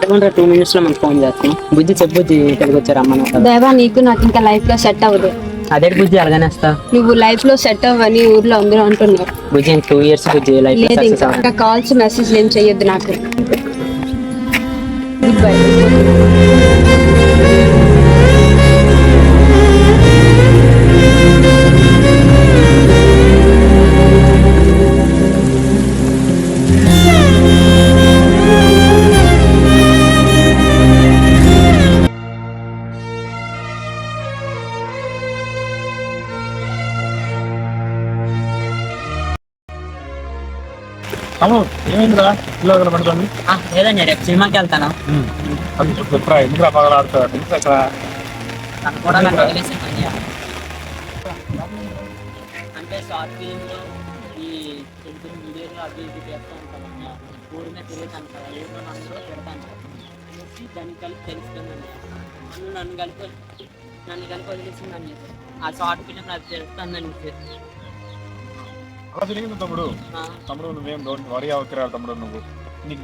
2 minutes లో మనకు phone చేస్తాం. బుజ్జి చెప్పు బుజ్జి ఇక్కడికి వచ్చారు అమ్మ. దేవా నీకు నాకు ఇంకా లైఫ్ లో సెట్ అవ్వదు. అదే బుజ్జి అలాగనేస్తా. నువ్వు లైఫ్ లో సెట్ అవ్వని ఊర్లో అందరూ అంటున్నారు. బుజ్జి 2 years బుజ్జి లైఫ్ లో లేదు సక్సెస్ అవ్వాలి. ఇంకా కాల్స్ మెసేజ్ ఏం చెయ్యొద్దు నాకు. Good bye. ఏమైందిరా ఇలా పడుతుంది? లేదండి రేపు సినిమాకి వెళ్తాను. ఎందుకు పగలు ఆడుతారు అక్కడ తను కూడా నన్ను వదిలేసింది. అంటే షార్ట్ ఫిలింలో ఈ తెలుగు వీడియోలు అవి ఇవి చేస్తూ ఉంటాను. ఊరి మీద తిరుగుతాను కదా, ఊరిలో అందరూ పెడతాను అనేసి దానికి కలిపి తెలుస్తుందండి. నన్ను కలిపి వదిలేసిందని ఆ షార్ట్ ఫిలిం అది తెలుస్తుందని. అలా జరిగింది తమ్ముడు. తమ్ముడు నువ్వేం డోంట్ వరీ అవుతారా తమ్ముడు. నువ్వు నీకు